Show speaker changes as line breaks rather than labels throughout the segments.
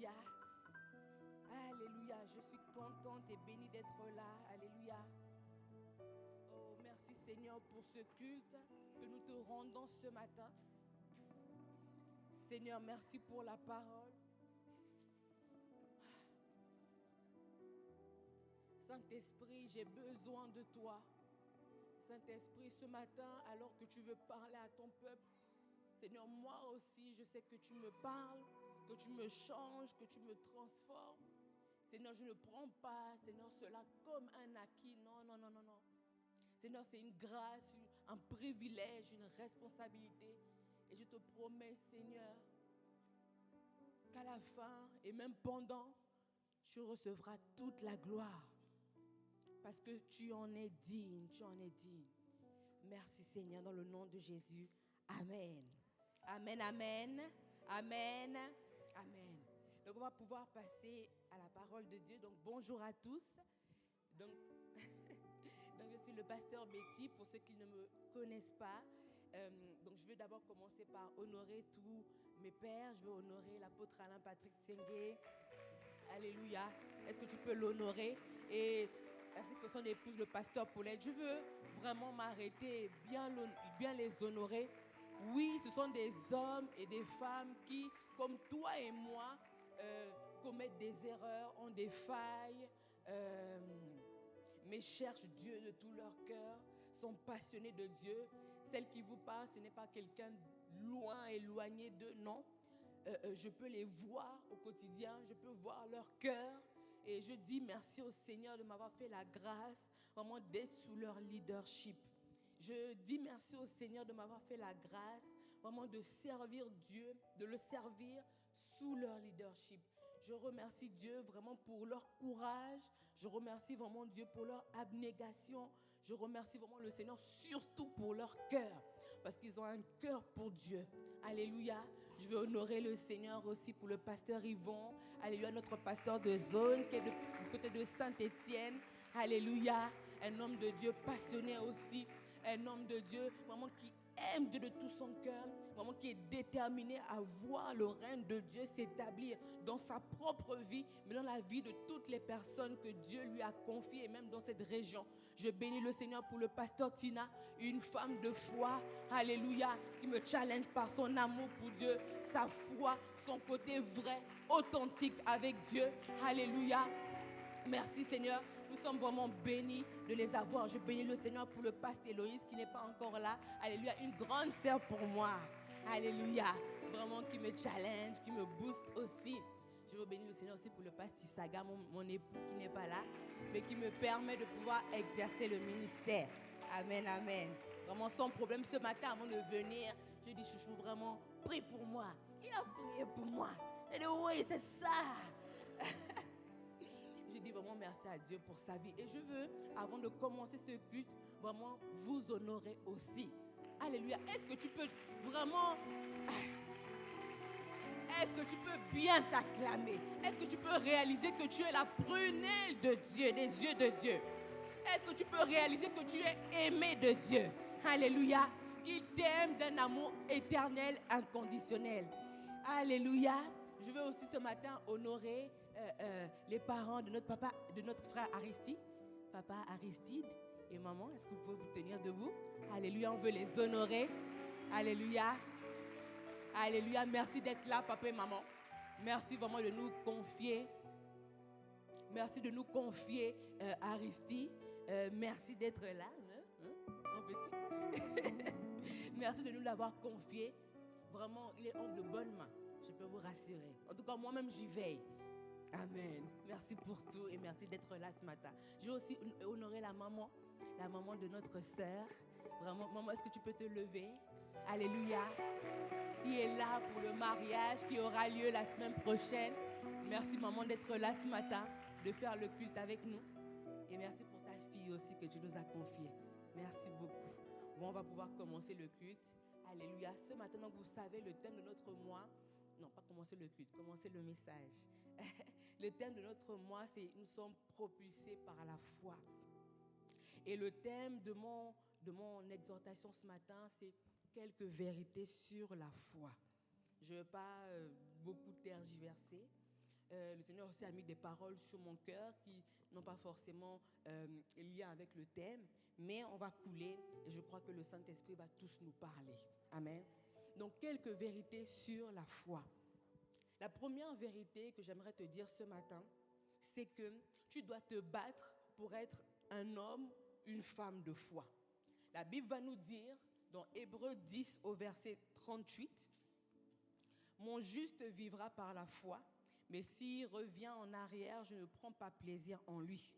Alléluia. Alléluia. Je suis contente et bénie d'être là. Alléluia. Oh, merci Seigneur pour ce culte que nous te rendons ce matin. Seigneur, merci pour la parole. Saint-Esprit, j'ai besoin de toi. Saint-Esprit, ce matin, alors que tu veux parler à ton peuple, Seigneur, moi aussi, je sais que tu me parles, que tu me changes, que tu me transformes. Seigneur, je ne prends pas, Seigneur, cela comme un acquis. Non, non, non, non, non. Seigneur, c'est une grâce, un privilège, une responsabilité. Et je te promets, Seigneur, qu'à la fin et même pendant, tu recevras toute la gloire. Parce que tu en es digne, tu en es digne. Merci Seigneur, dans le nom de Jésus. Amen. Amen, amen, amen, amen. Donc on va pouvoir passer à la parole de Dieu. Donc bonjour à tous. Donc je suis le pasteur Betty, pour ceux qui ne me connaissent pas. Donc je vais d'abord commencer par honorer tous mes pères. Je vais honorer l'apôtre Alain Patrick Tsengue. Alléluia. Est-ce que tu peux l'honorer? Et ainsi que son épouse, le pasteur Paulette. Je veux vraiment m'arrêter et bien les honorer. Oui, ce sont des hommes et des femmes qui, comme toi et moi, commettent des erreurs, ont des failles, mais cherchent Dieu de tout leur cœur, sont passionnés de Dieu. Celle qui vous parle, ce n'est pas quelqu'un loin, éloigné d'eux, non. Je peux les voir au quotidien, je peux voir leur cœur. Et je dis merci au Seigneur de m'avoir fait la grâce vraiment d'être sous leur leadership. Je dis merci au Seigneur de m'avoir fait la grâce vraiment de servir Dieu, de le servir sous leur leadership. Je remercie Dieu vraiment pour leur courage. Je remercie vraiment Dieu pour leur abnégation. Je remercie vraiment le Seigneur surtout pour leur cœur. Parce qu'ils ont un cœur pour Dieu. Alléluia. Je veux honorer le Seigneur aussi pour le pasteur Yvon. Alléluia, notre pasteur de zone qui est du côté de Saint-Étienne. Alléluia. Un homme de Dieu passionné aussi. Un homme de Dieu vraiment qui aime Dieu de tout son cœur, vraiment qui est déterminé à voir le règne de Dieu s'établir dans sa propre vie, mais dans la vie de toutes les personnes que Dieu lui a confiées, et même dans cette région. Je bénis le Seigneur pour le pasteur Tina, une femme de foi, alléluia, qui me challenge par son amour pour Dieu, sa foi, son côté vrai, authentique avec Dieu, alléluia. Merci Seigneur, nous sommes vraiment bénis de les avoir. Je bénis le Seigneur pour le pasteur Héloïse qui n'est pas encore là. Alléluia, une grande sœur pour moi. Alléluia, vraiment qui me challenge, qui me booste aussi. Je veux bénir le Seigneur aussi pour le pasteur Saga, mon époux qui n'est pas là, mais qui me permet de pouvoir exercer le ministère. Amen, amen. Vraiment sans problème, ce matin avant de venir, je dis chouchou, vraiment, prie pour moi. Il a prié pour moi. Je dis oui, c'est ça. Je dis vraiment merci à Dieu pour sa vie. Et je veux, avant de commencer ce culte, vraiment vous honorer aussi. Alléluia. Est-ce que tu peux vraiment... Est-ce que tu peux bien t'acclamer? Est-ce que tu peux réaliser que tu es la prunelle de Dieu, des yeux de Dieu? Est-ce que tu peux réaliser que tu es aimé de Dieu? Alléluia. Qu'il t'aime d'un amour éternel, inconditionnel. Alléluia. Je veux aussi ce matin honorer les parents de notre papa, de notre frère Aristide. Papa Aristide et maman, est-ce que vous pouvez vous tenir debout? Alléluia, on veut les honorer. Alléluia. Alléluia, merci d'être là, papa et maman. Merci vraiment de nous confier. Merci de nous confier Aristide. Merci d'être là, mon petit. Merci de nous l'avoir confié. Vraiment, il est en de bonnes mains. Je peux vous rassurer. En tout cas, moi-même, j'y veille. Amen. Merci pour tout et merci d'être là ce matin. Je veux aussi honorer la maman de notre sœur. Vraiment, maman, est-ce que tu peux te lever? Alléluia. Qui est là pour le mariage qui aura lieu la semaine prochaine. Merci, maman, d'être là ce matin, de faire le culte avec nous. Et merci pour ta fille aussi que tu nous as confiée. Merci beaucoup. Bon, on va pouvoir commencer le culte. Alléluia. Ce matin, donc, vous savez, le thème de notre mois, non, pas commencer le culte, commencer le message. Le thème de notre mois, c'est « Nous sommes propulsés par la foi ». Et le thème de mon exhortation ce matin, c'est « Quelques vérités sur la foi ». Je ne veux pas beaucoup tergiverser. le Seigneur aussi a mis des paroles sur mon cœur qui n'ont pas forcément lien avec le thème, mais on va couler et je crois que le Saint-Esprit va tous nous parler. Amen. Donc, quelques vérités sur la foi. La première vérité que j'aimerais te dire ce matin, c'est que tu dois te battre pour être un homme, une femme de foi. La Bible va nous dire, dans Hébreux 10 au verset 38, « Mon juste vivra par la foi, mais s'il revient en arrière, je ne prends pas plaisir en lui. »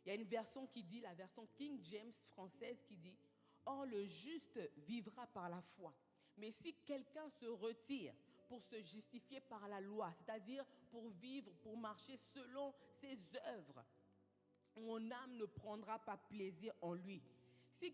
Il y a une version qui dit, la version King James française qui dit, « Or le juste vivra par la foi. Mais si quelqu'un se retire pour se justifier par la loi, c'est-à-dire pour vivre, pour marcher selon ses œuvres, mon âme ne prendra pas plaisir en lui. » Si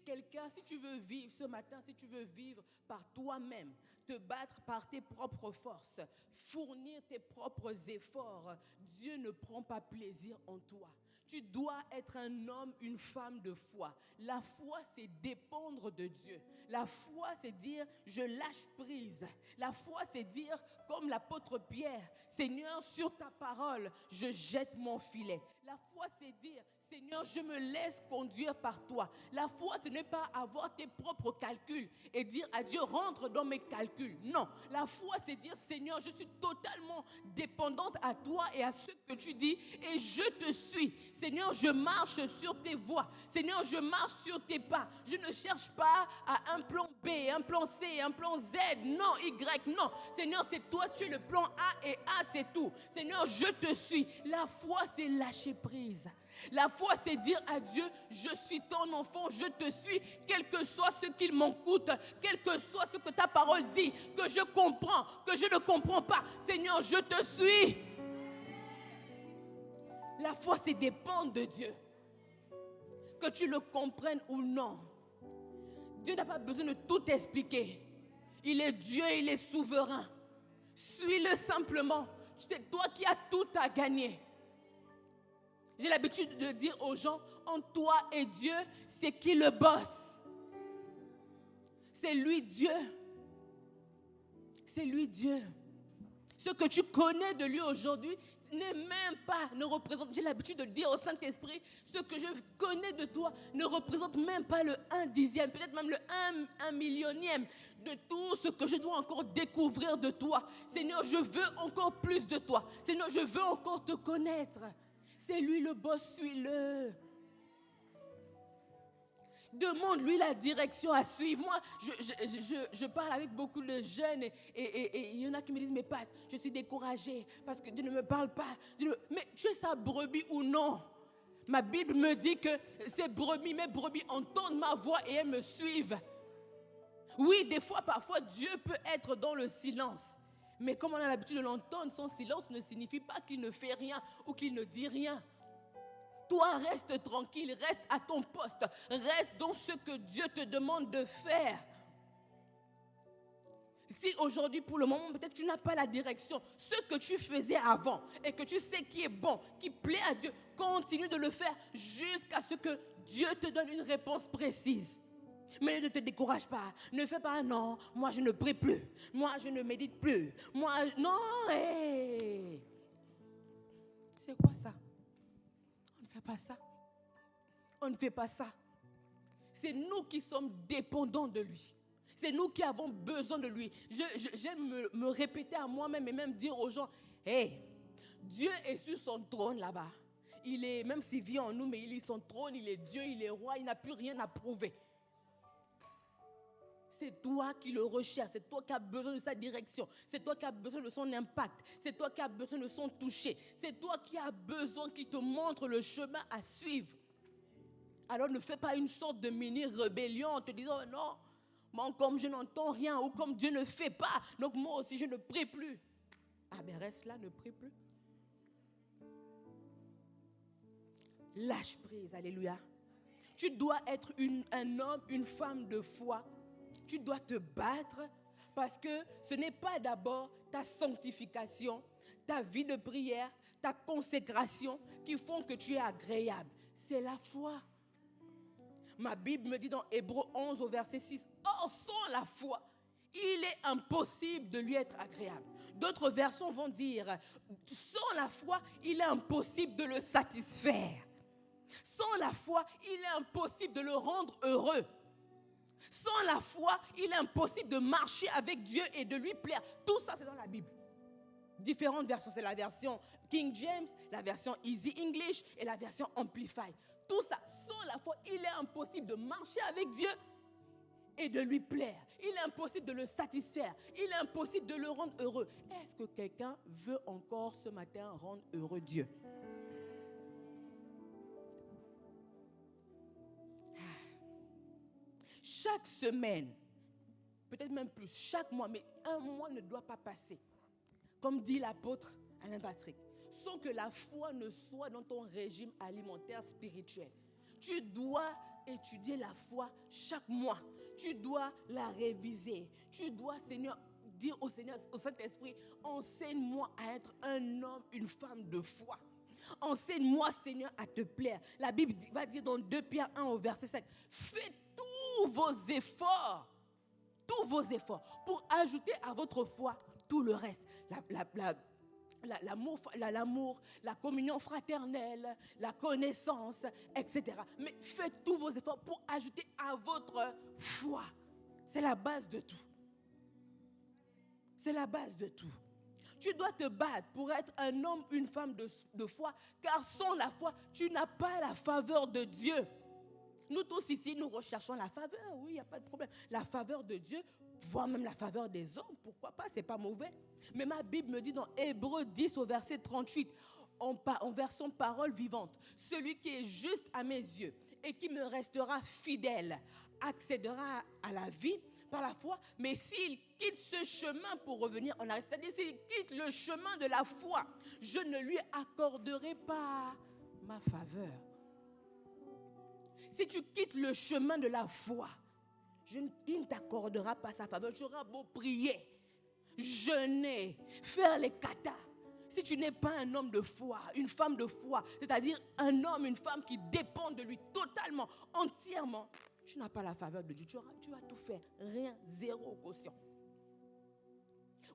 tu veux vivre ce matin, si tu veux vivre par toi-même, te battre par tes propres forces, fournir tes propres efforts, Dieu ne prend pas plaisir en toi. Tu dois être un homme, une femme de foi. La foi, c'est dépendre de Dieu. La foi, c'est dire, je lâche prise. La foi, c'est dire, comme l'apôtre Pierre, Seigneur, sur ta parole, je jette mon filet. La foi, c'est dire, Seigneur, je me laisse conduire par toi. La foi, ce n'est pas avoir tes propres calculs et dire à Dieu, rentre dans mes calculs. Non, la foi, c'est dire, Seigneur, je suis totalement dépendante à toi et à ce que tu dis et je te suis. Seigneur, je marche sur tes voies. Seigneur, je marche sur tes pas. Je ne cherche pas à un plan B, un plan C, un plan Z, non, Y, non. Seigneur, c'est toi, tu es le plan A et A, c'est tout. Seigneur, je te suis. La foi, c'est lâcher prise. La foi, c'est dire à Dieu, je suis ton enfant, je te suis, quel que soit ce qu'il m'en coûte, quel que soit ce que ta parole dit, que je comprends, que je ne comprends pas. Seigneur, je te suis. La foi, c'est dépendre de Dieu. Que tu le comprennes ou non. Dieu n'a pas besoin de tout expliquer. Il est Dieu, il est souverain. Suis-le simplement. C'est toi qui as tout à gagner. J'ai l'habitude de dire aux gens, en toi et Dieu, c'est qui le boss? C'est lui Dieu. C'est lui Dieu. Ce que tu connais de lui aujourd'hui n'est même pas, ne représente, j'ai l'habitude de dire au Saint-Esprit, ce que je connais de toi ne représente même pas le 1/10, peut-être même le 1 millionième de tout ce que je dois encore découvrir de toi. Seigneur, je veux encore plus de toi. Seigneur, je veux encore te connaître. C'est lui le boss, suis-le. Demande-lui la direction à suivre. Moi, je parle avec beaucoup de jeunes et il y en a qui me disent, mais passe, je suis découragée parce que Dieu ne me parle pas. Mais tu es sa brebis ou non? Ma Bible me dit que mes brebis entendent ma voix et elles me suivent. Oui, des fois, parfois, Dieu peut être dans le silence. Mais comme on a l'habitude de l'entendre, son silence ne signifie pas qu'il ne fait rien ou qu'il ne dit rien. Toi, reste tranquille, reste à ton poste, reste dans ce que Dieu te demande de faire. Si aujourd'hui, pour le moment, peut-être tu n'as pas la direction, ce que tu faisais avant et que tu sais qui est bon, qui plaît à Dieu, continue de le faire jusqu'à ce que Dieu te donne une réponse précise. Mais ne te décourage pas. Ne fais pas, non, moi je ne prie plus. Moi je ne médite plus. Moi, non, hey. C'est quoi ça? On ne fait pas ça. On ne fait pas ça. C'est nous qui sommes dépendants de lui. C'est nous qui avons besoin de lui. J'aime me répéter à moi-même et même dire aux gens, hey, Dieu est sur son trône là-bas. Il est, même s'il vit en nous, mais il est son trône, il est Dieu, il est roi, il n'a plus rien à prouver. C'est toi qui le recherches, c'est toi qui as besoin de sa direction, c'est toi qui as besoin de son impact, c'est toi qui as besoin de son toucher, c'est toi qui as besoin qu'il te montre le chemin à suivre. Alors ne fais pas une sorte de mini-rébellion en te disant non, moi comme je n'entends rien ou comme Dieu ne fait pas, donc moi aussi je ne prie plus. Ah ben reste là, ne prie plus. Lâche prise, alléluia. Tu dois être un homme, une femme de foi. Tu dois te battre parce que ce n'est pas d'abord ta sanctification, ta vie de prière, ta consécration qui font que tu es agréable. C'est la foi. Ma Bible me dit dans Hébreux 11 au verset 6, « Or sans la foi, il est impossible de lui être agréable. » D'autres versions vont dire, sans la foi, il est impossible de le satisfaire. Sans la foi, il est impossible de le rendre heureux. Sans la foi, il est impossible de marcher avec Dieu et de lui plaire. Tout ça, c'est dans la Bible. Différentes versions, c'est la version King James, la version Easy English et la version Amplify. Tout ça, sans la foi, il est impossible de marcher avec Dieu et de lui plaire. Il est impossible de le satisfaire. Il est impossible de le rendre heureux. Est-ce que quelqu'un veut encore ce matin rendre heureux Dieu? Chaque semaine, peut-être même plus, chaque mois, mais un mois ne doit pas passer, comme dit l'apôtre Alain Patrick, sans que la foi ne soit dans ton régime alimentaire spirituel. Tu dois étudier la foi chaque mois. Tu dois la réviser. Tu dois, Seigneur, dire au Seigneur, au Saint-Esprit, enseigne-moi à être un homme, une femme de foi. Enseigne-moi, Seigneur, à te plaire. La Bible va dire dans 2 Pierre 1 au verset 5, faites tous vos efforts pour ajouter à votre foi tout le reste. L'amour, la communion fraternelle, la connaissance, etc. Mais faites tous vos efforts pour ajouter à votre foi. C'est la base de tout. C'est la base de tout. Tu dois te battre pour être un homme, une femme de foi, car sans la foi, tu n'as pas la faveur de Dieu. Nous tous ici, nous recherchons la faveur, oui, il n'y a pas de problème. La faveur de Dieu, voire même la faveur des hommes, pourquoi pas, c'est pas mauvais. Mais ma Bible me dit dans Hébreux 10 au verset 38, en version parole vivante, celui qui est juste à mes yeux et qui me restera fidèle accédera à la vie par la foi, mais s'il quitte ce chemin pour revenir en arrière, c'est-à-dire s'il quitte le chemin de la foi, je ne lui accorderai pas ma faveur. Si tu quittes le chemin de la foi, il ne t'accordera pas sa faveur. Tu auras beau prier, jeûner, faire les katas. Si tu n'es pas un homme de foi, une femme de foi, c'est-à-dire un homme, une femme qui dépend de lui totalement, entièrement, tu n'as pas la faveur de Dieu. Tu vas tout faire. Rien, zéro caution.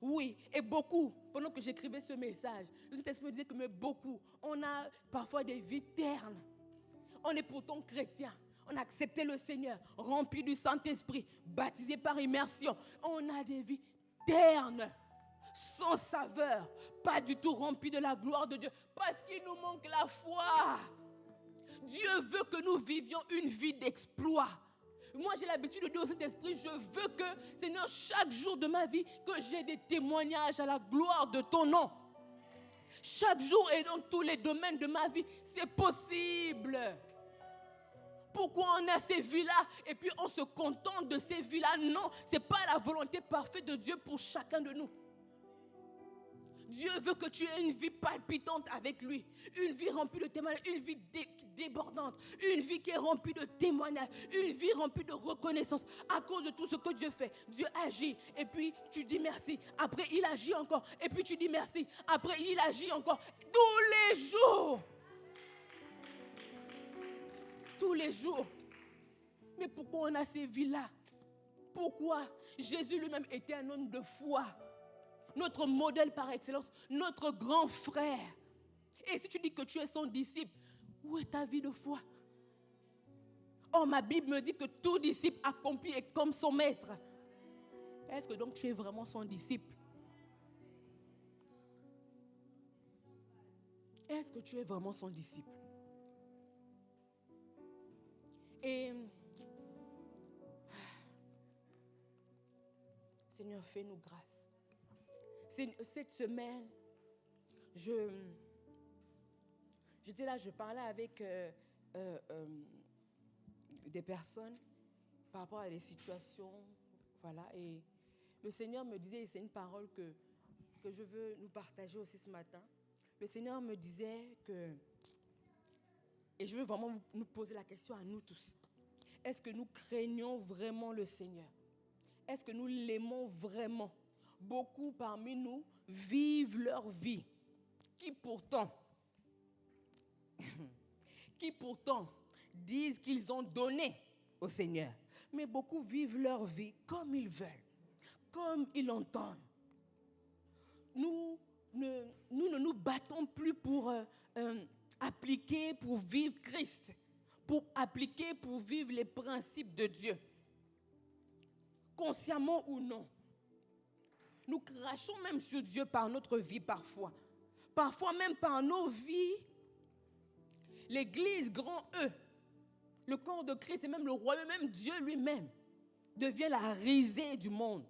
Oui, et beaucoup, pendant que j'écrivais ce message, le Saint-Esprit me disait que mais beaucoup, on a parfois des vies ternes. On est pourtant chrétien. On a accepté le Seigneur, rempli du Saint-Esprit, baptisé par immersion. On a des vies ternes, sans saveur, pas du tout remplies de la gloire de Dieu, parce qu'il nous manque la foi. Dieu veut que nous vivions une vie d'exploit. Moi, j'ai l'habitude de dire au Saint-Esprit, je veux que, Seigneur, chaque jour de ma vie, que j'ai des témoignages à la gloire de ton nom. Chaque jour et dans tous les domaines de ma vie, c'est possible. Pourquoi on a ces vies-là et puis on se contente de ces vies-là? Non, ce n'est pas la volonté parfaite de Dieu pour chacun de nous. Dieu veut que tu aies une vie palpitante avec lui, une vie remplie de témoignages, une vie débordante, une vie qui est remplie de témoignages, une vie remplie de reconnaissance à cause de tout ce que Dieu fait. Dieu agit et puis tu dis merci. Après, il agit encore et puis tu dis merci. Après, il agit encore. Tous les jours. Tous les jours. Mais pourquoi on a ces vies-là? Pourquoi? Jésus lui-même était un homme de foi. Notre modèle par excellence, notre grand frère. Et si tu dis que tu es son disciple, où est ta vie de foi? Oh, ma Bible me dit que tout disciple accompli est comme son maître. Est-ce que donc tu es vraiment son disciple? Est-ce que tu es vraiment son disciple? Et Seigneur, fais-nous grâce. Cette semaine, j'étais là, je parlais avec des personnes par rapport à des situations, voilà, et le Seigneur me disait, et c'est une parole que je veux nous partager aussi ce matin, le Seigneur me disait que, et je veux vraiment nous poser la question à nous tous, est-ce que nous craignons vraiment le Seigneur? Est-ce que nous l'aimons vraiment? Beaucoup parmi nous vivent leur vie, qui pourtant disent qu'ils ont donné au Seigneur. Mais beaucoup vivent leur vie comme ils veulent, comme ils l'entendent. nous ne nous battons plus pour appliquer, pour vivre Christ, pour appliquer, pour vivre les principes de Dieu, consciemment ou non. Nous crachons même sur Dieu par notre vie parfois. Parfois même par nos vies. L'Église, grand E, le corps de Christ et même le royaume, même Dieu lui-même, devient la risée du monde.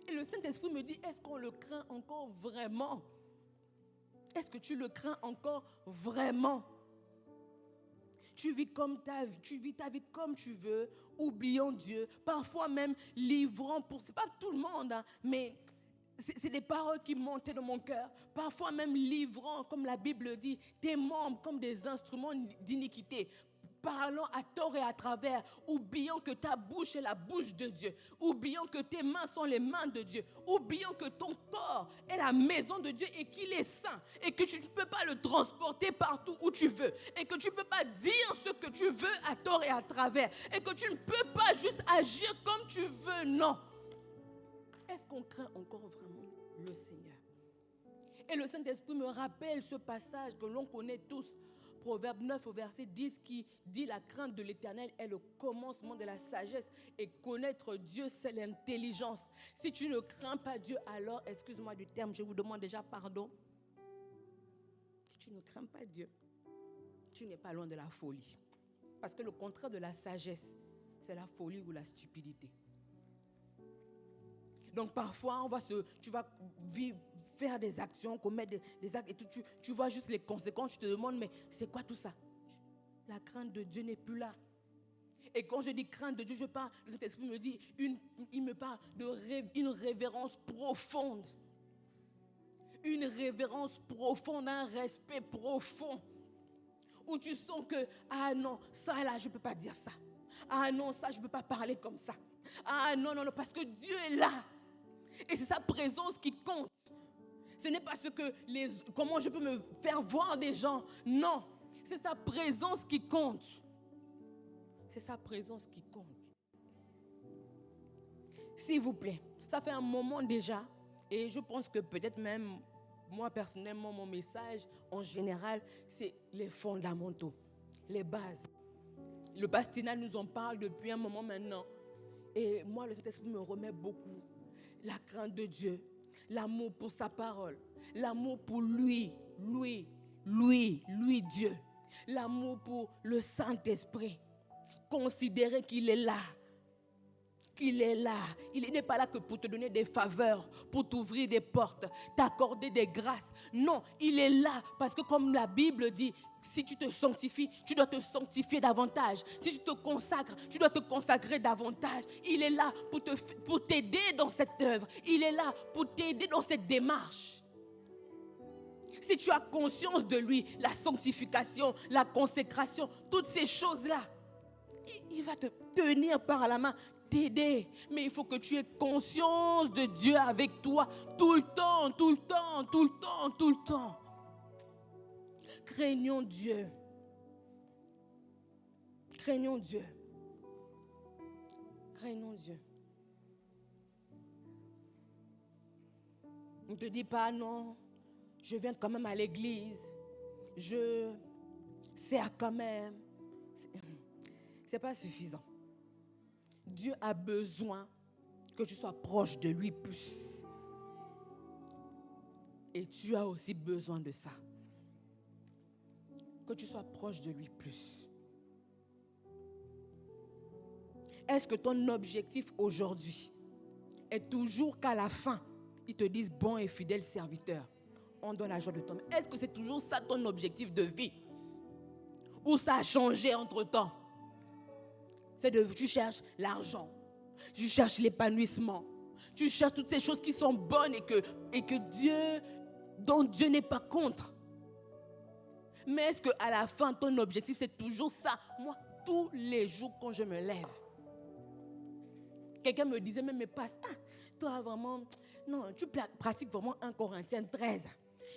Et le Saint-Esprit me dit, est-ce qu'on le craint encore vraiment? Est-ce que tu le crains encore vraiment? Tu vis ta vie comme tu veux, oubliant Dieu, parfois même livrant pour... C'est pas tout le monde, hein, mais c'est des paroles qui montaient dans mon cœur. Parfois même livrant, comme la Bible dit, tes membres comme des instruments d'iniquité, parlant à tort et à travers, oubliant que ta bouche est la bouche de Dieu, oubliant que tes mains sont les mains de Dieu, oubliant que ton corps est la maison de Dieu et qu'il est saint, et que tu ne peux pas le transporter partout où tu veux, et que tu ne peux pas dire ce que tu veux à tort et à travers, et que tu ne peux pas juste agir comme tu veux, non. Est-ce qu'on craint encore vraiment le Seigneur? Et le Saint-Esprit me rappelle ce passage que l'on connaît tous, Proverbe 9 au verset 10 qui dit la crainte de l'Éternel est le commencement de la sagesse et connaître Dieu c'est l'intelligence. Si tu ne crains pas Dieu, alors, excuse-moi du terme, je vous demande déjà pardon. Si tu ne crains pas Dieu, tu n'es pas loin de la folie. Parce que le contraire de la sagesse, c'est la folie ou la stupidité. Donc parfois, tu vas vivre, faire des actions, commettre des actes, et tu vois juste les conséquences, tu te demandes, mais c'est quoi tout ça? La crainte de Dieu n'est plus là. Et quand je dis crainte de Dieu, je parle, le Saint-Esprit me dit, il me parle d'une révérence profonde. Une révérence profonde, un respect profond. Où tu sens que, ah non, ça là, je ne peux pas dire ça. Ah non, ça, je ne peux pas parler comme ça. Ah non, parce que Dieu est là. Et c'est sa présence qui compte. Ce n'est pas comment je peux me faire voir des gens. Non, c'est sa présence qui compte. C'est sa présence qui compte. S'il vous plaît, ça fait un moment déjà. Et je pense que peut-être même, moi personnellement, mon message en général, c'est les fondamentaux, les bases. Le Bastinat nous en parle depuis un moment maintenant. Et moi, le Saint-Esprit me remet beaucoup. La crainte de Dieu, l'amour pour sa parole, l'amour pour lui, Dieu, l'amour pour le Saint-Esprit. Considérer qu'il est là. Il n'est pas là que pour te donner des faveurs, pour t'ouvrir des portes, t'accorder des grâces. Non, il est là parce que comme la Bible dit, si tu te sanctifies, tu dois te sanctifier davantage. Si tu te consacres, tu dois te consacrer davantage. Il est là pour t'aider dans cette œuvre. Il est là pour t'aider dans cette démarche. Si tu as conscience de lui, la sanctification, la consécration, toutes ces choses-là, il va te tenir par la main, t'aider. Mais il faut que tu aies conscience de Dieu avec toi tout le temps. Craignons Dieu. Ne te dis pas non, je viens quand même à l'église, je sers quand même. C'est pas suffisant. Dieu a besoin que tu sois proche de lui plus. Et tu as aussi besoin de ça. Que tu sois proche de lui plus. Est-ce que ton objectif aujourd'hui est toujours qu'à la fin, ils te disent bon et fidèle serviteur, on donne la joie de ton. Est-ce que c'est toujours ça ton objectif de vie? Ou ça a changé entre-temps? Tu cherches l'argent, tu cherches l'épanouissement, tu cherches toutes ces choses qui sont bonnes et que Dieu, dont Dieu n'est pas contre. Mais est-ce qu'à la fin, ton objectif, c'est toujours ça? Moi, tous les jours quand je me lève, quelqu'un me disait, mais pasteur, toi vraiment, non, tu pratiques vraiment 1 Corinthiens 13.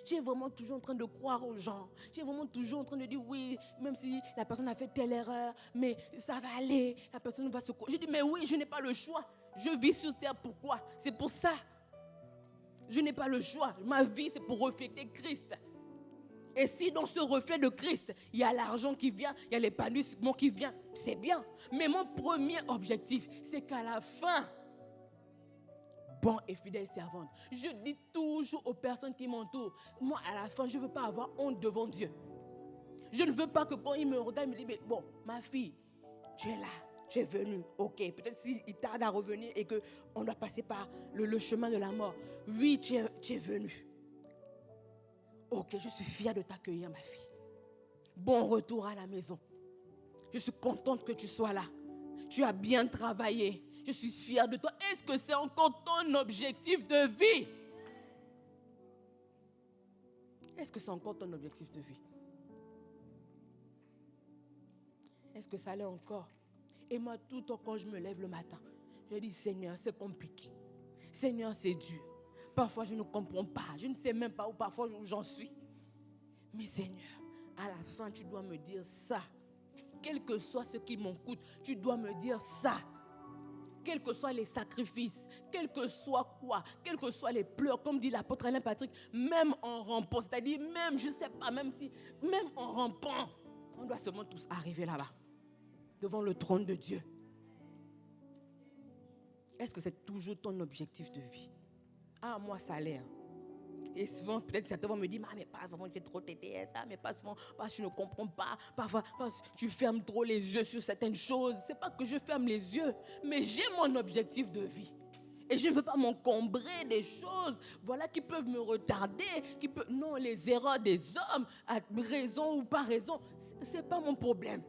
Tu es vraiment toujours en train de croire aux gens. Tu es vraiment toujours en train de dire oui, même si la personne a fait telle erreur, mais ça va aller, la personne va se... Je dis, mais oui, je n'ai pas le choix. Je vis sur terre, pourquoi? C'est pour ça. Je n'ai pas le choix. Ma vie, c'est pour refléter Christ. Et si dans ce reflet de Christ, il y a l'argent qui vient, il y a l'épanouissement qui vient, c'est bien. Mais mon premier objectif, c'est qu'à la fin, bon et fidèle servante, je dis toujours aux personnes qui m'entourent, moi à la fin, je ne veux pas avoir honte devant Dieu. Je ne veux pas que quand il me regarde, il me dise, mais bon, ma fille, tu es là, tu es venue, ok. Peut-être s'il tarde à revenir et qu'on doit passer par le chemin de la mort. Oui, tu es venue. Ok, je suis fière de t'accueillir, ma fille. Bon retour à la maison. Je suis contente que tu sois là. Tu as bien travaillé. Je suis fière de toi. Est-ce que c'est encore ton objectif de vie? Est-ce que c'est encore ton objectif de vie? Est-ce que ça l'est encore? Et moi, tout le temps, quand je me lève le matin, je dis, Seigneur, c'est compliqué. Seigneur, c'est dur. Parfois, je ne comprends pas. Je ne sais même pas où parfois où j'en suis. Mais Seigneur, à la fin, tu dois me dire ça. Quel que soit ce qui m'en coûte, tu dois me dire ça. Quels que soient les sacrifices, quel que soit quoi, quels que soient les pleurs, comme dit l'apôtre Alain Patrick, même en rampant, c'est-à-dire même, je ne sais pas, même en rampant, on doit seulement tous arriver là-bas, devant le trône de Dieu. Est-ce que c'est toujours ton objectif de vie? Ah, moi, ça a l'air. Et souvent, peut-être certains vont me dire, mais pas souvent, j'ai trop TTS, mais pas souvent, parce que je ne comprends pas, parfois, parce que tu fermes trop les yeux sur certaines choses. Ce n'est pas que je ferme les yeux, mais j'ai mon objectif de vie. Et je ne veux pas m'encombrer des choses, voilà, qui peuvent me retarder, non, les erreurs des hommes, à raison ou pas raison, ce n'est pas mon problème.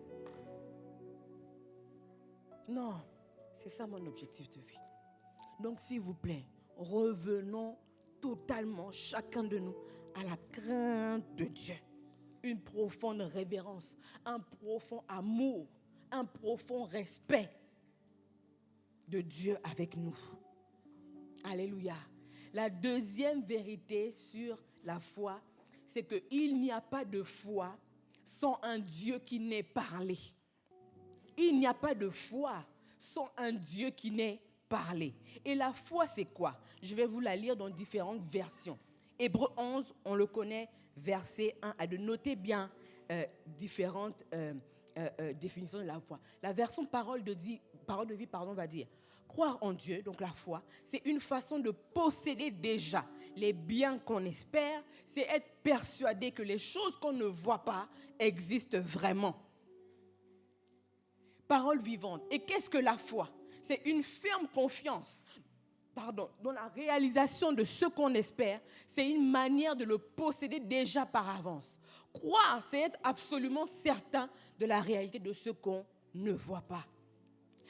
Non, c'est ça mon objectif de vie. Donc, s'il vous plaît, revenons totalement, chacun de nous, à la crainte de Dieu. Une profonde révérence, un profond amour, un profond respect de Dieu avec nous. Alléluia. La deuxième vérité sur la foi, c'est qu'il n'y a pas de foi sans un Dieu qui n'ait parlé. Il n'y a pas de foi sans un Dieu qui n'ait parler. Et la foi, c'est quoi? Je vais vous la lire dans différentes versions. Hébreux 11, on le connaît, verset 1 à 2. Notez bien différentes définitions de la foi. La version parole de vie, va dire, croire en Dieu, donc la foi, c'est une façon de posséder déjà les biens qu'on espère, c'est être persuadé que les choses qu'on ne voit pas existent vraiment. Parole vivante. Et qu'est-ce que la foi? C'est une ferme confiance dans la réalisation de ce qu'on espère. C'est une manière de le posséder déjà par avance. Croire, c'est être absolument certain de la réalité de ce qu'on ne voit pas.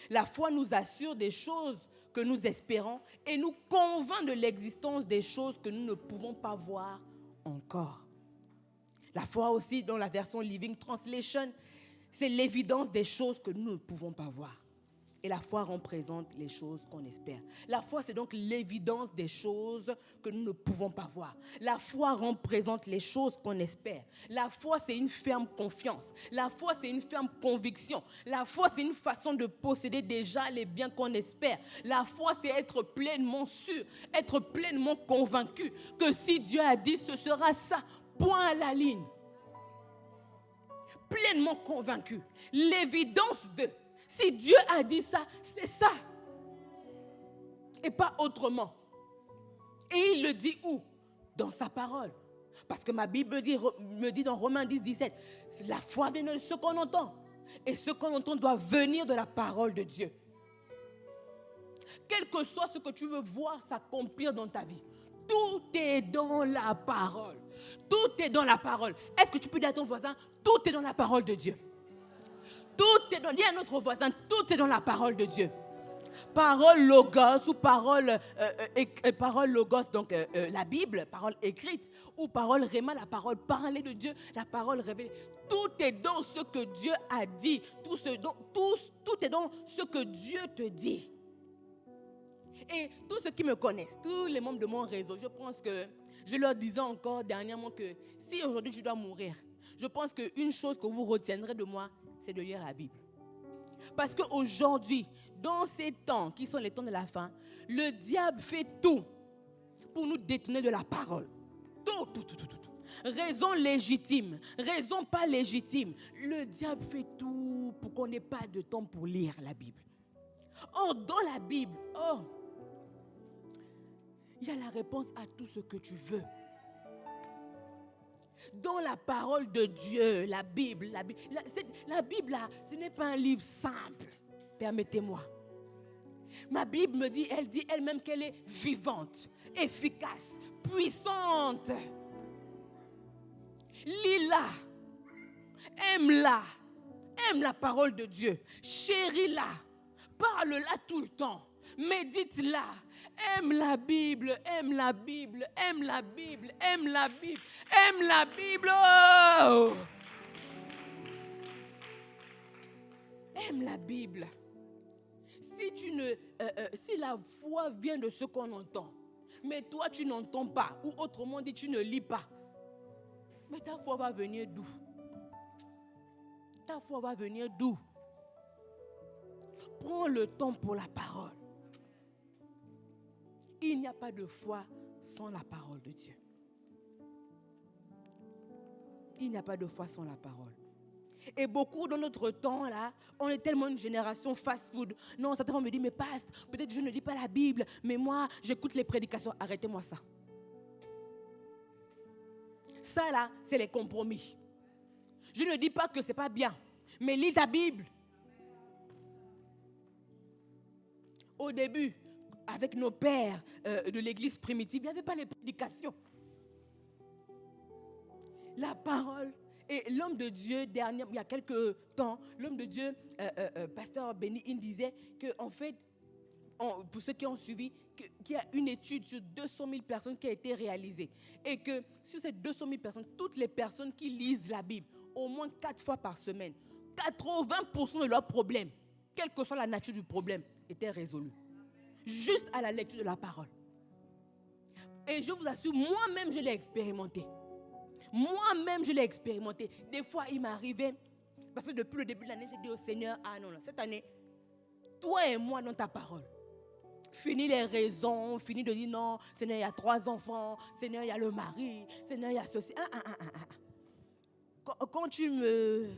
La foi nous assure des choses que nous espérons et nous convainc de l'existence des choses que nous ne pouvons pas voir encore. La foi aussi, dans la version Living Translation, c'est l'évidence des choses que nous ne pouvons pas voir. Et la foi représente les choses qu'on espère. La foi, c'est donc l'évidence des choses que nous ne pouvons pas voir. La foi représente les choses qu'on espère. La foi, c'est une ferme confiance. La foi, c'est une ferme conviction. La foi, c'est une façon de posséder déjà les biens qu'on espère. La foi, c'est être pleinement sûr, être pleinement convaincu que si Dieu a dit, ce sera ça, point à la ligne. Pleinement convaincu. L'évidence de... Si Dieu a dit ça, c'est ça. Et pas autrement. Et il le dit où? Dans sa parole. Parce que ma Bible me dit dans Romains 10, 17, la foi vient de ce qu'on entend. Et ce qu'on entend doit venir de la parole de Dieu. Quel que soit ce que tu veux voir s'accomplir dans ta vie, tout est dans la parole. Tout est dans la parole. Est-ce que tu peux dire à ton voisin, tout est dans la parole de Dieu? Tout est dans, dis à notre voisin, tout est dans la parole de Dieu. Parole logos ou parole logos, donc la Bible, parole écrite, ou parole réma, la parole parlée de Dieu, la parole révélée. Tout est dans ce que Dieu a dit. Tout est dans ce que Dieu te dit. Et tous ceux qui me connaissent, tous les membres de mon réseau, je pense que je leur disais encore dernièrement que si aujourd'hui je dois mourir, je pense qu'une chose que vous retiendrez de moi, c'est de lire la Bible. Parce qu'aujourd'hui, dans ces temps qui sont les temps de la fin, le diable fait tout pour nous détourner de la parole. Tout. Raison légitime, raison pas légitime. Le diable fait tout pour qu'on n'ait pas de temps pour lire la Bible. Or, dans la Bible, il y a la réponse à tout ce que tu veux. Dans la parole de Dieu, la Bible, là, ce n'est pas un livre simple. Permettez-moi. Ma Bible me dit, elle dit elle-même qu'elle est vivante, efficace, puissante. Lis-la, aime-la, aime la parole de Dieu, chéris-la, parle-la tout le temps, médite-la, aime la Bible, aime la Bible, aime la Bible, aime la Bible, aime la Bible. Oh! Aime la Bible. Si la foi vient de ce qu'on entend, mais toi tu n'entends pas, ou autrement dit tu ne lis pas, mais ta foi va venir d'où? Ta foi va venir d'où? Prends le temps pour la parole. Il n'y a pas de foi sans la parole de Dieu. Il n'y a pas de foi sans la parole. Et beaucoup dans notre temps, là, on est tellement une génération fast-food. Non, certains vont me dire, mais pasteur, peut-être je ne lis pas la Bible, mais moi, j'écoute les prédications. Arrêtez-moi ça. Ça, là, c'est les compromis. Je ne dis pas que ce n'est pas bien, mais lis ta Bible. Au début, avec nos pères de l'église primitive, il n'y avait pas les prédications. La parole. Et l'homme de Dieu, il y a quelques temps, l'homme de Dieu, pasteur Benny Hinn disait qu'en fait, pour ceux qui ont suivi, qu'il y a une étude sur 200 000 personnes qui a été réalisée. Et que sur ces 200 000 personnes, toutes les personnes qui lisent la Bible, au moins 4 fois par semaine, 80% de leurs problèmes, quelle que soit la nature du problème, étaient résolus. Juste à la lecture de la parole. Et je vous assure, moi-même, je l'ai expérimenté. Moi-même, je l'ai expérimenté. Des fois, il m'arrivait, parce que depuis le début de l'année, j'ai dit au Seigneur, non, cette année, toi et moi dans ta parole. Fini les raisons, fini de dire non, Seigneur, il y a 3 enfants, Seigneur, il y a le mari, Seigneur, il y a ceci. Quand tu me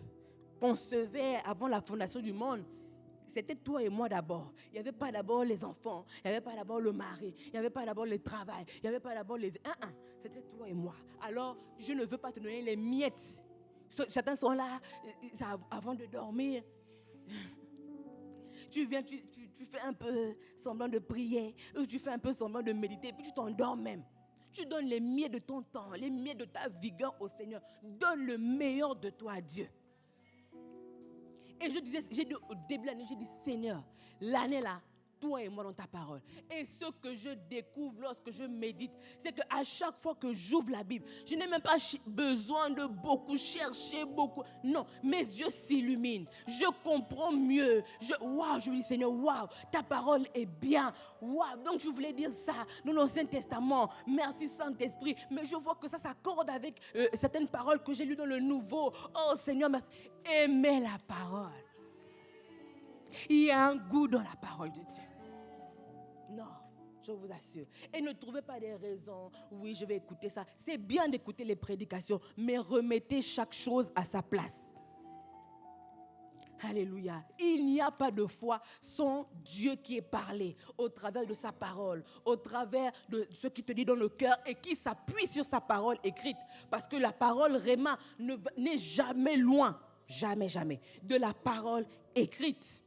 concevais avant la fondation du monde, c'était toi et moi d'abord. Il n'y avait pas d'abord les enfants, il n'y avait pas d'abord le mari, il n'y avait pas d'abord le travail, il n'y avait pas d'abord les... C'était toi et moi. Alors, je ne veux pas te donner les miettes. Certains sont là, avant de dormir. Tu viens, tu fais un peu semblant de prier, ou tu fais un peu semblant de méditer, puis tu t'endors même. Tu donnes les miettes de ton temps, les miettes de ta vigueur au Seigneur. Donne le meilleur de toi à Dieu. Et j'ai dit au début de l'année, j'ai dit, Seigneur, l'année là, toi et moi dans ta parole. Et ce que je découvre lorsque je médite, c'est qu'à chaque fois que j'ouvre la Bible, je n'ai même pas besoin de beaucoup chercher, beaucoup. Non, mes yeux s'illuminent. Je comprends mieux. Je me dis, Seigneur, ta parole est bien. Donc je voulais dire ça dans l'Ancien Testament. Merci Saint-Esprit. Mais je vois que ça s'accorde avec certaines paroles que j'ai lues dans le Nouveau. Oh Seigneur, merci. Aimez la parole. Il y a un goût dans la parole de Dieu. Non, je vous assure. Et ne trouvez pas des raisons. Oui, je vais écouter ça. C'est bien d'écouter les prédications, mais remettez chaque chose à sa place. Alléluia. Il n'y a pas de foi sans Dieu qui est parlé au travers de sa parole, au travers de ce qui te dit dans le cœur et qui s'appuie sur sa parole écrite. Parce que la parole Réma n'est jamais loin, jamais, de la parole écrite.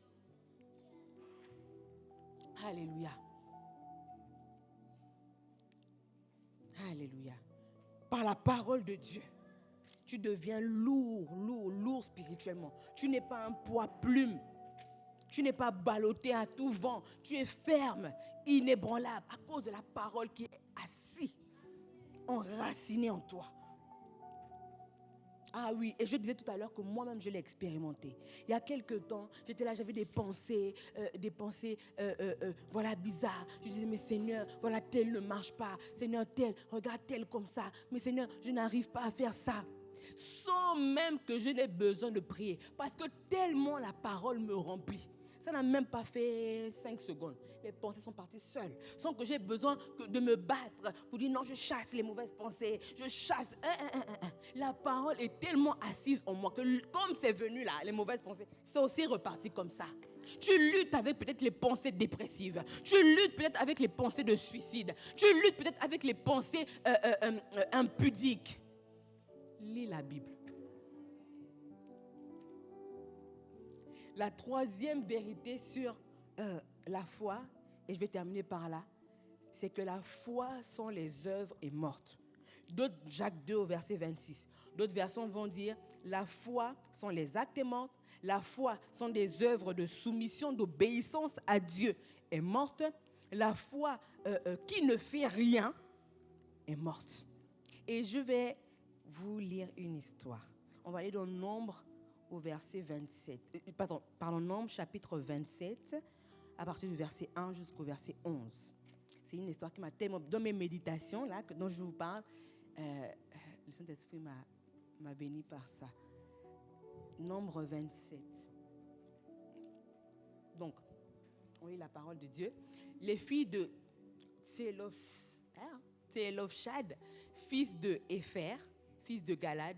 Alléluia. Alléluia. Par la parole de Dieu, tu deviens lourd spirituellement. Tu n'es pas un poids plume. Tu n'es pas ballotté à tout vent. Tu es ferme, inébranlable à cause de la parole qui est assise, enracinée en toi. Ah oui, et je disais tout à l'heure que moi-même je l'ai expérimenté. Il y a quelques temps, j'étais là, j'avais des pensées voilà, bizarres. Je disais, mais Seigneur, voilà, tel ne marche pas. Seigneur, tel, regarde tel comme ça. Mais Seigneur, je n'arrive pas à faire ça. Sans même que je n'ai besoin de prier. Parce que tellement la parole me remplit. Ça n'a même pas fait 5 secondes. Les pensées sont parties seules, sans que j'ai besoin de me battre pour dire non, je chasse les mauvaises pensées, je chasse. La parole est tellement assise en moi que comme c'est venu là, les mauvaises pensées, c'est aussi reparti comme ça. Tu luttes avec peut-être les pensées dépressives. Tu luttes peut-être avec les pensées de suicide. Tu luttes peut-être avec les pensées impudiques. Lis la Bible. La troisième vérité sur la foi, et je vais terminer par là, c'est que la foi sans les œuvres est morte. D'autres, Jacques 2 au verset 26. D'autres versions vont dire, la foi sans les actes est morte. La foi sans des œuvres de soumission, d'obéissance à Dieu est morte. La foi qui ne fait rien est morte. Et je vais vous lire une histoire. On va aller dans Nombre au verset 27. Nombre chapitre 27, à partir du verset 1 jusqu'au verset 11. C'est une histoire qui m'a tellement... Dans mes méditations, là, dont je vous parle, le Saint-Esprit m'a béni par ça. Nombre 27. Donc, on lit la parole de Dieu. Les filles de Télofchad, fils de Épher, fils de Galad,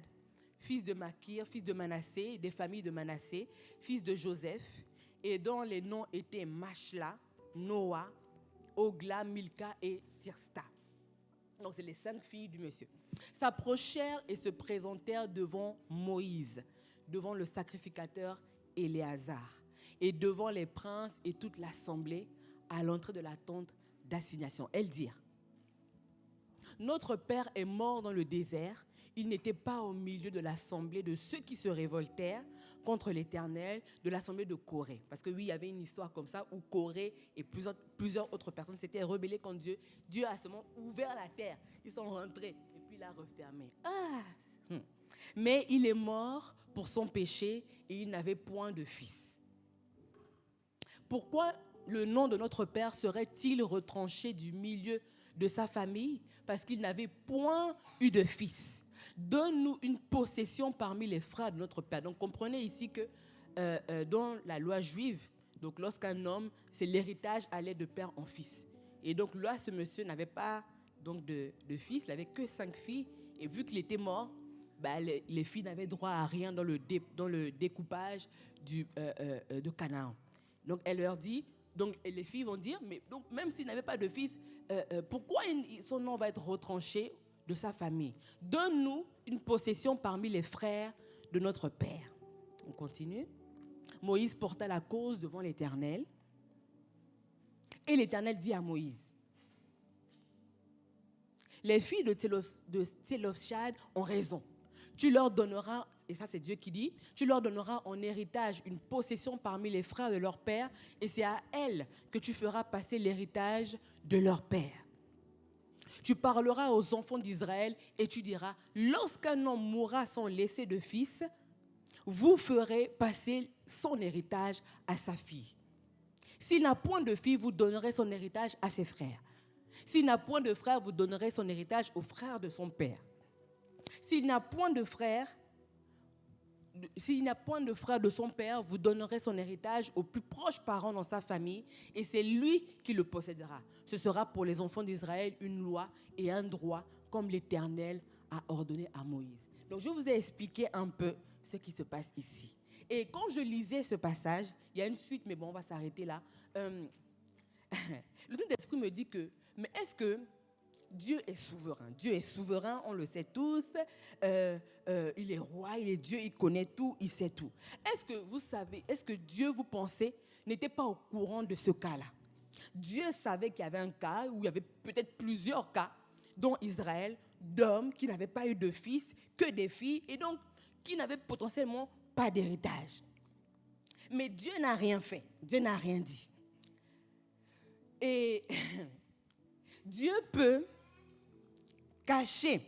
fils de Makir, fils de Manassé, des familles de Manassé, fils de Joseph, et dont les noms étaient Machla, Noah, Ogla, Milka et Tirsta. Donc, c'est les 5 filles du monsieur. S'approchèrent et se présentèrent devant Moïse, devant le sacrificateur Éléazar, et devant les princes et toute l'assemblée à l'entrée de la tente d'assignation. Elles dirent, notre père est mort dans le désert. Il n'était pas au milieu de l'assemblée de ceux qui se révoltèrent contre l'Éternel, de l'assemblée de Corée. Parce que oui, il y avait une histoire comme ça où Corée et plusieurs autres personnes s'étaient rebellées contre Dieu. Dieu a seulement ouvert la terre. Ils sont rentrés et puis il a refermé. Mais il est mort pour son péché et il n'avait point de fils. Pourquoi le nom de notre père serait-il retranché du milieu de sa famille? Parce qu'il n'avait point eu de fils. Donne-nous une possession parmi les frères de notre père. Donc comprenez ici que dans la loi juive, donc lorsqu'un homme, c'est l'héritage allait de père en fils. Et donc là, ce monsieur n'avait pas donc, de fils, il n'avait que 5 filles. Et vu qu'il était mort, les filles n'avaient droit à rien dans le découpage de Canaan. Donc elle leur dit, donc les filles vont dire, mais donc même s'il n'avait pas de fils, pourquoi son nom va être retranché de sa famille? Donne-nous une possession parmi les frères de notre père. On continue. Moïse porta la cause devant l'Éternel. Et l'Éternel dit à Moïse, les filles de Télofchad ont raison. Tu leur donneras, et ça c'est Dieu qui dit, tu leur donneras en héritage une possession parmi les frères de leur père, et c'est à elles que tu feras passer l'héritage de leur père. Tu parleras aux enfants d'Israël et tu diras, lorsqu'un homme mourra sans laisser de fils, vous ferez passer son héritage à sa fille. S'il n'a point de fille, vous donnerez son héritage à ses frères. S'il n'a point de frère, vous donnerez son héritage aux frères de son père. S'il n'a point de frère de son père, vous donnerez son héritage aux plus proches parents dans sa famille, et c'est lui qui le possédera. Ce sera pour les enfants d'Israël une loi et un droit, comme l'Éternel a ordonné à Moïse. Donc je vous ai expliqué un peu ce qui se passe ici. Et quand je lisais ce passage, il y a une suite, mais bon, on va s'arrêter là. Le Saint-Esprit me dit que, mais est-ce que Dieu est souverain? Dieu est souverain, on le sait tous. Il est roi, il est Dieu, il connaît tout, il sait tout. Est-ce que vous savez, est-ce que Dieu, vous pensez, n'était pas au courant de ce cas-là? Dieu savait qu'il y avait un cas, où il y avait peut-être plusieurs cas, dont Israël, d'hommes qui n'avaient pas eu de fils, que des filles, et donc qui n'avaient potentiellement pas d'héritage. Mais Dieu n'a rien fait, Dieu n'a rien dit. Et Dieu peut cacher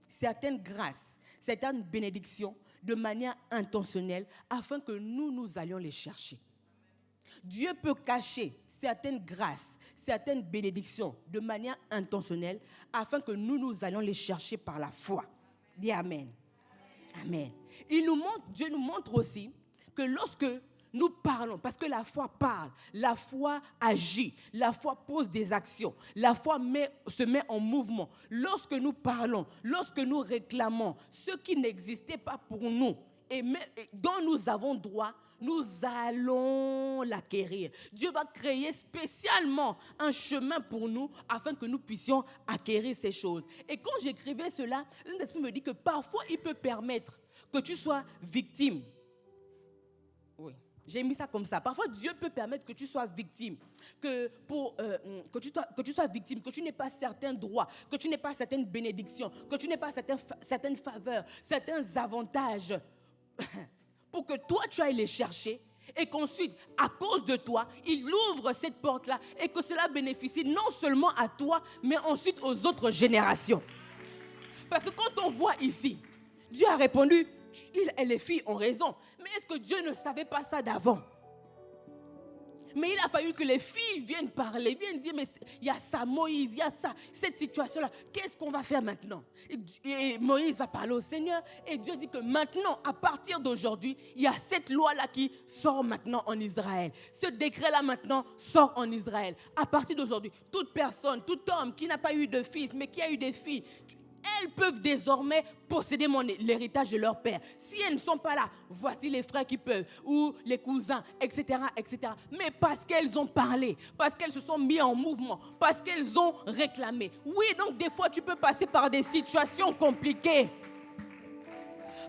certaines grâces, certaines bénédictions de manière intentionnelle afin que nous allions les chercher. Dieu peut cacher certaines grâces, certaines bénédictions de manière intentionnelle afin que nous allions les chercher par la foi. Dis Amen. Amen. Dieu nous montre aussi que lorsque nous parlons, parce que la foi parle, la foi agit, la foi pose des actions, la foi se met en mouvement. Lorsque nous parlons, lorsque nous réclamons ce qui n'existait pas pour nous, et dont nous avons droit, nous allons l'acquérir. Dieu va créer spécialement un chemin pour nous afin que nous puissions acquérir ces choses. Et quand j'écrivais cela, l'Esprit me dit que parfois il peut permettre que tu sois victime. Oui, j'ai mis ça comme ça. Parfois Dieu peut permettre que tu sois victime, que tu sois victime, que tu n'aies pas certains droits, que tu n'aies pas certaines bénédictions, que tu n'aies pas certaines faveurs, certains avantages. Pour que toi, tu ailles les chercher et qu'ensuite, à cause de toi, il ouvre cette porte-là et que cela bénéficie non seulement à toi, mais ensuite aux autres générations. Parce que quand on voit ici, Dieu a répondu, les filles ont raison. Mais est-ce que Dieu ne savait pas ça d'avant? Mais il a fallu que les filles viennent parler, viennent dire, mais il y a ça, Moïse, il y a ça, cette situation-là, qu'est-ce qu'on va faire maintenant? Et Moïse va parler au Seigneur, et Dieu dit que maintenant, à partir d'aujourd'hui, il y a cette loi-là qui sort maintenant en Israël. Ce décret-là maintenant sort en Israël. À partir d'aujourd'hui, toute personne, tout homme qui n'a pas eu de fils, mais qui a eu des filles, elles peuvent désormais posséder l'héritage de leur père. Si elles ne sont pas là, voici les frères qui peuvent, ou les cousins, etc., etc. Mais parce qu'elles ont parlé, parce qu'elles se sont mises en mouvement, parce qu'elles ont réclamé. Oui, donc des fois, tu peux passer par des situations compliquées.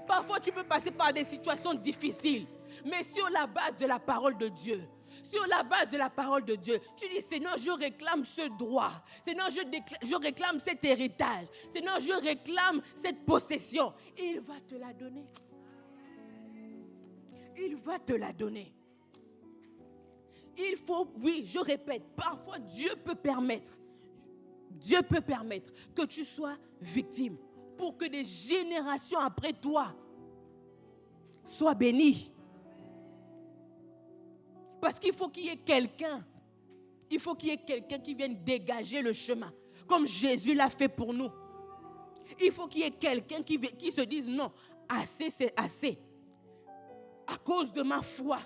Parfois, tu peux passer par des situations difficiles. Mais sur la base de la parole de Dieu, sur la base de la parole de Dieu, tu dis, Seigneur, je réclame ce droit. Seigneur, je réclame cet héritage. Seigneur, je réclame cette possession. Et il va te la donner. Il va te la donner. Il faut, oui, je répète, parfois Dieu peut permettre que tu sois victime pour que des générations après toi soient bénies. Parce qu'il faut qu'il y ait quelqu'un. Il faut qu'il y ait quelqu'un qui vienne dégager le chemin. Comme Jésus l'a fait pour nous. Il faut qu'il y ait quelqu'un qui se dise non, assez c'est assez. À cause de ma foi,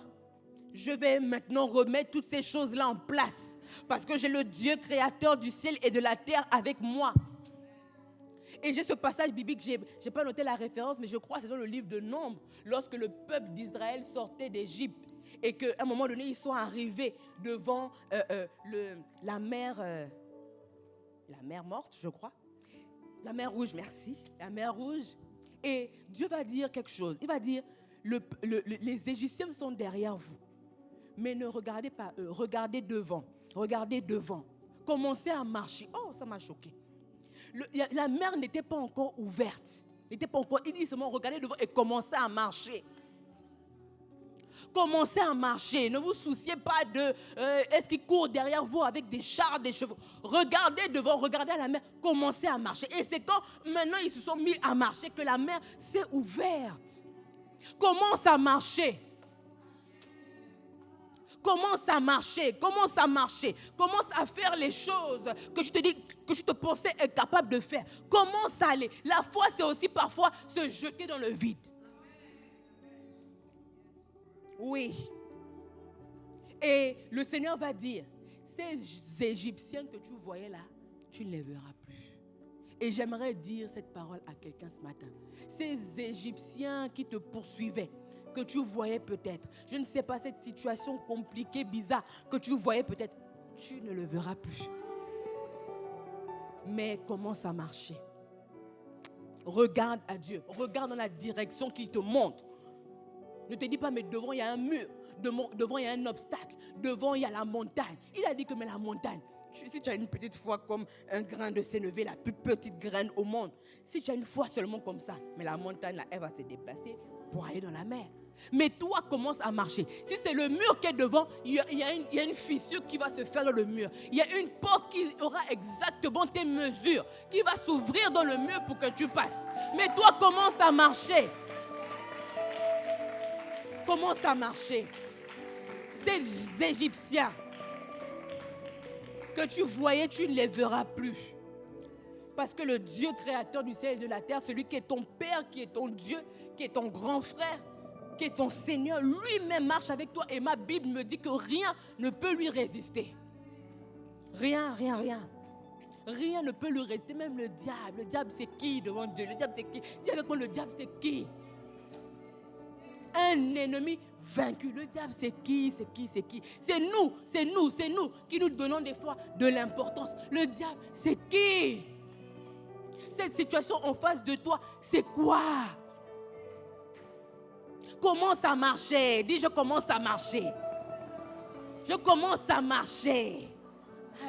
je vais maintenant remettre toutes ces choses-là en place. Parce que j'ai le Dieu créateur du ciel et de la terre avec moi. Et j'ai ce passage biblique, je n'ai pas noté la référence, mais je crois que c'est dans le livre de Nombres, lorsque le peuple d'Israël sortait d'Égypte. Et qu'à un moment donné, ils sont arrivés devant la mer morte, je crois. La mer rouge, merci. La mer rouge. Et Dieu va dire quelque chose. Il va dire, les Égyptiens sont derrière vous. Mais ne regardez pas eux, regardez devant. Regardez devant. Commencez à marcher. Oh, ça m'a choqué. La mer n'était pas encore ouverte. Il dit seulement, regardez devant et commencez à marcher. Commencez à marcher. Ne vous souciez pas de est-ce qu'ils courent derrière vous avec des chars, des chevaux. Regardez devant, regardez à la mer. Commencez à marcher. Et c'est quand maintenant ils se sont mis à marcher que la mer s'est ouverte. Commence à marcher. Commence à marcher. Commence à marcher. Commence à faire les choses que je te dis, que je te pensais incapable de faire. Commence à aller. La foi, c'est aussi parfois se jeter dans le vide. Oui. Et le Seigneur va dire, ces Égyptiens que tu voyais là, tu ne les verras plus. Et j'aimerais dire cette parole à quelqu'un ce matin. Ces Égyptiens qui te poursuivaient, que tu voyais peut-être, je ne sais pas, cette situation compliquée, bizarre, que tu voyais peut-être, tu ne le verras plus. Mais commence à marcher. Regarde à Dieu. Regarde dans la direction qu'il te montre. Ne te dis pas, mais devant il y a un mur, devant il y a un obstacle, devant il y a la montagne. Il a dit que mais la montagne, si tu as une petite foi comme un grain de sénévé, la plus petite graine au monde, si tu as une foi seulement comme ça, mais la montagne, là, elle va se déplacer pour aller dans la mer. Mais toi, commence à marcher. Si c'est le mur qui est devant, il y a une fissure qui va se faire dans le mur. Il y a une porte qui aura exactement tes mesures, qui va s'ouvrir dans le mur pour que tu passes. Mais toi, commence à marcher. Commence à marcher. Ces Égyptiens que tu voyais, tu ne les verras plus. Parce que le Dieu créateur du ciel et de la terre, celui qui est ton Père, qui est ton Dieu, qui est ton grand frère, que ton Seigneur lui-même marche avec toi. Et ma Bible me dit que rien ne peut lui résister. Rien, rien, rien. Rien ne peut lui résister, même le diable. Le diable, c'est qui devant Dieu? Le diable, c'est qui? Dis avec moi, le diable, c'est qui? Un ennemi vaincu. Le diable, c'est qui? C'est qui? C'est qui? C'est nous, c'est nous, c'est nous qui nous donnons des fois de l'importance. Le diable, c'est qui? Cette situation en face de toi, c'est quoi? Comment ça marchait? Dis, je commence à marcher. Je commence à marcher.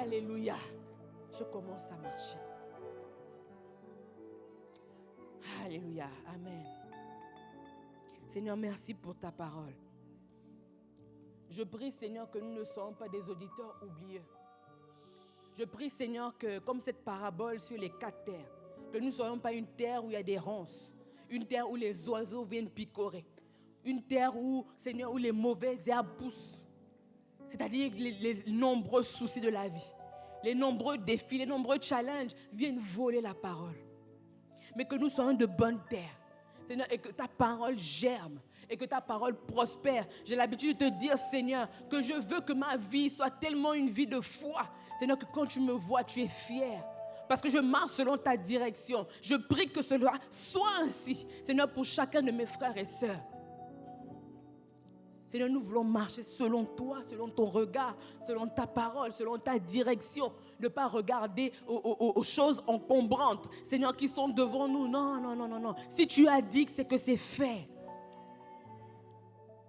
Alléluia. Je commence à marcher. Alléluia. Amen. Seigneur, merci pour ta parole. Je prie, Seigneur, que nous ne soyons pas des auditeurs oublieux. Je prie, Seigneur, que comme cette parabole sur les 4 terres, que nous ne soyons pas une terre où il y a des ronces, une terre où les oiseaux viennent picorer, une terre où, Seigneur, où les mauvaises herbes poussent. C'est-à-dire les nombreux soucis de la vie, les nombreux défis, les nombreux challenges viennent voler la parole. Mais que nous soyons de bonnes terres, Seigneur, et que ta parole germe, et que ta parole prospère. J'ai l'habitude de te dire, Seigneur, que je veux que ma vie soit tellement une vie de foi. Seigneur, que quand tu me vois, tu es fier. Parce que je marche selon ta direction. Je prie que cela soit ainsi, Seigneur, pour chacun de mes frères et sœurs. Seigneur, nous voulons marcher selon toi, selon ton regard, selon ta parole, selon ta direction. Ne pas regarder aux choses encombrantes, Seigneur, qui sont devant nous. Non, non, non, non, non. Si tu as dit que c'est que c'est fait.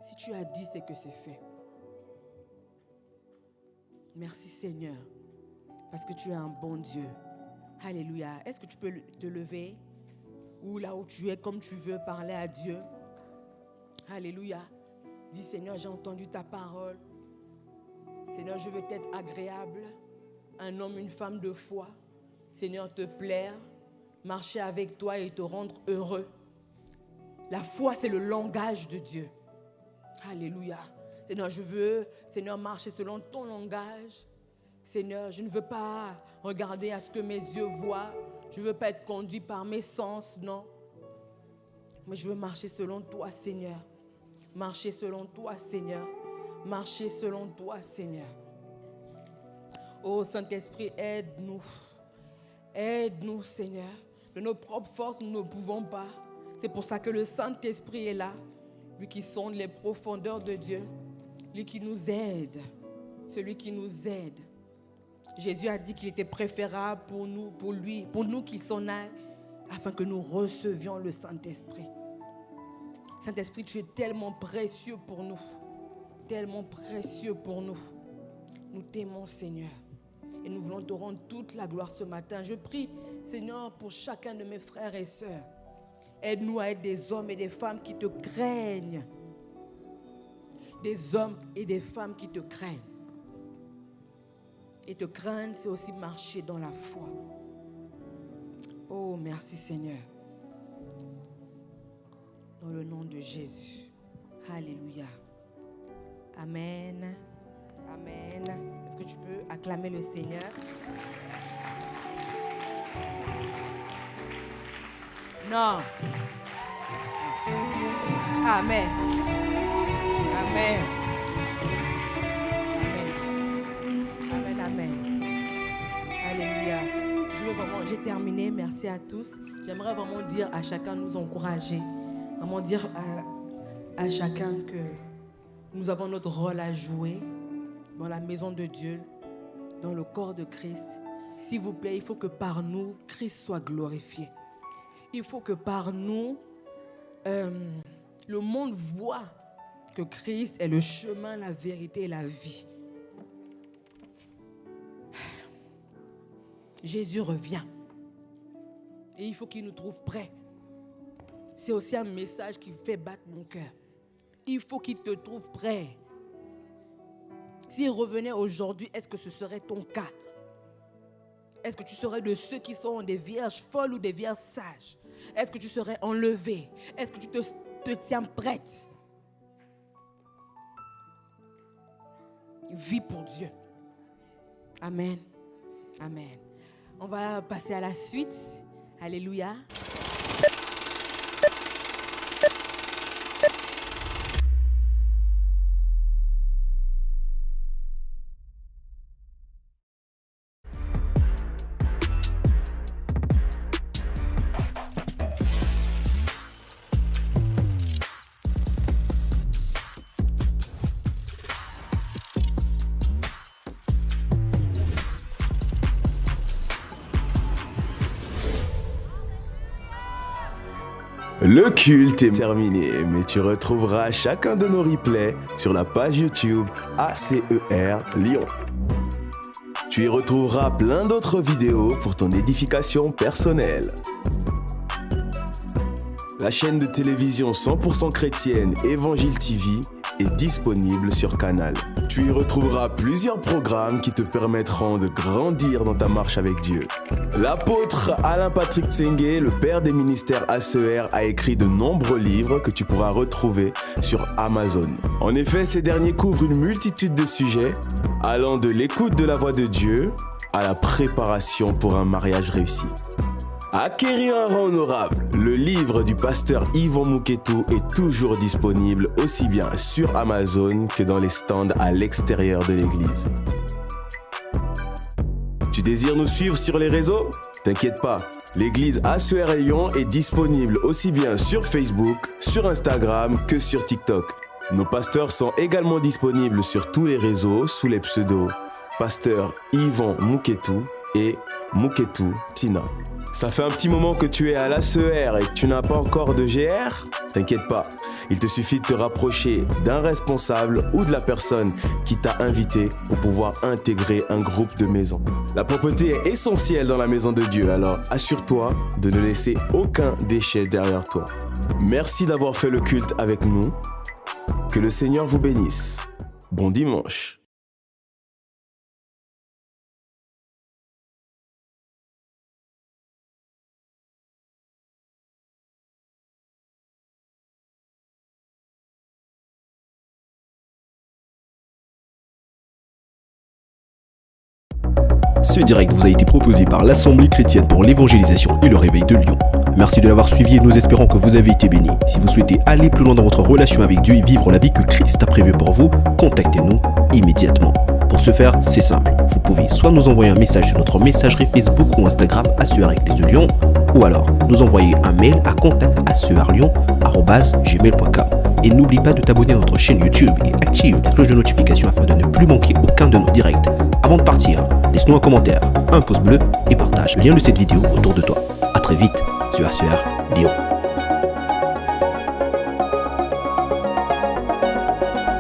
Si tu as dit, c'est que c'est fait. Merci, Seigneur, parce que tu es un bon Dieu. Alléluia. Est-ce que tu peux te lever ou là où tu es, comme tu veux, parler à Dieu? Alléluia. Dis, Seigneur, j'ai entendu ta parole. Seigneur, je veux être agréable, un homme, une femme de foi. Seigneur, te plaire, marcher avec toi et te rendre heureux. La foi, c'est le langage de Dieu. Alléluia. Seigneur, je veux, Seigneur, marcher selon ton langage. Seigneur, je ne veux pas regarder à ce que mes yeux voient. Je ne veux pas être conduit par mes sens, non. Mais je veux marcher selon toi, Seigneur. Marcher selon toi, Seigneur. Marcher selon toi, Seigneur. Oh Saint-Esprit, aide-nous. Aide-nous, Seigneur. De nos propres forces, nous ne pouvons pas. C'est pour ça que le Saint-Esprit est là. Lui qui sonde les profondeurs de Dieu. Lui qui nous aide. Celui qui nous aide. Jésus a dit qu'il était préférable pour nous qui s'en aillent, afin que nous recevions le Saint-Esprit. Saint-Esprit, tu es tellement précieux pour nous. Tellement précieux pour nous. Nous t'aimons, Seigneur. Et nous voulons te rendre toute la gloire ce matin. Je prie, Seigneur, pour chacun de mes frères et sœurs. Aide-nous à être des hommes et des femmes qui te craignent. Des hommes et des femmes qui te craignent. Et te craindre, c'est aussi marcher dans la foi. Oh, merci, Seigneur. Dans le nom de Jésus. Alléluia. Amen. Amen. Est-ce que tu peux acclamer le Seigneur? Non. Amen. Amen. Amen. Amen. Amen. Alléluia. J'ai terminé. Merci à tous. J'aimerais vraiment dire à chacun de nous encourager. Vraiment dire à chacun que nous avons notre rôle à jouer dans la maison de Dieu, dans le corps de Christ. S'il vous plaît, il faut que par nous, Christ soit glorifié. Il faut que par nous, le monde voit que Christ est le chemin, la vérité et la vie. Jésus revient. Et il faut qu'il nous trouve prêts. C'est aussi un message qui fait battre mon cœur. Il faut qu'il te trouve prêt. S'il revenait aujourd'hui, est-ce que ce serait ton cas? Est-ce que tu serais de ceux qui sont des vierges folles ou des vierges sages? Est-ce que tu serais enlevé? Est-ce que tu te tiens prête? Vis pour Dieu. Amen. Amen. On va passer à la suite. Alléluia.
Le culte est terminé, mais tu retrouveras chacun de nos replays sur la page YouTube ACER Lyon. Tu y retrouveras plein d'autres vidéos pour ton édification personnelle. La chaîne de télévision 100% chrétienne Évangile TV est disponible sur Canal. Tu y retrouveras plusieurs programmes qui te permettront de grandir dans ta marche avec Dieu. L'apôtre Alain Patrick Tsengue, le père des ministères ACER, a écrit de nombreux livres que tu pourras retrouver sur Amazon. En effet, ces derniers couvrent une multitude de sujets, allant de l'écoute de la voix de Dieu à la préparation pour un mariage réussi. Acquérir un rang honorable, le livre du pasteur Yvon Mouketou est toujours disponible aussi bien sur Amazon que dans les stands à l'extérieur de l'église. Tu désires nous suivre sur les réseaux? T'inquiète pas, l'église ACER Lyon est disponible aussi bien sur Facebook, sur Instagram que sur TikTok. Nos pasteurs sont également disponibles sur tous les réseaux sous les pseudos Pasteur Yvon Mouketou et Mouketou Tina. Ça fait un petit moment que tu es à l'ACER et que tu n'as pas encore de GR? T'inquiète pas, il te suffit de te rapprocher d'un responsable ou de la personne qui t'a invité pour pouvoir intégrer un groupe de maison. La propreté est essentielle dans la maison de Dieu, alors assure-toi de ne laisser aucun déchet derrière toi. Merci d'avoir fait le culte avec nous. Que le Seigneur vous bénisse. Bon dimanche.
Ce direct vous a été proposé par l'Assemblée chrétienne pour l'évangélisation et le réveil de Lyon. Merci de l'avoir suivi et nous espérons que vous avez été bénis. Si vous souhaitez aller plus loin dans votre relation avec Dieu et vivre la vie que Christ a prévue pour vous, contactez-nous immédiatement. Pour ce faire, c'est simple. Vous pouvez soit nous envoyer un message sur notre messagerie Facebook ou Instagram ACER Église de Lyon, ou alors nous envoyer un mail à contact@acerlyon@gmail.com. Et n'oublie pas de t'abonner à notre chaîne YouTube et active la cloche de notification afin de ne plus manquer aucun de nos directs. Avant de partir, laisse-nous un commentaire, un pouce bleu et partage le lien de cette vidéo autour de toi. A très vite sur ACER Lyon.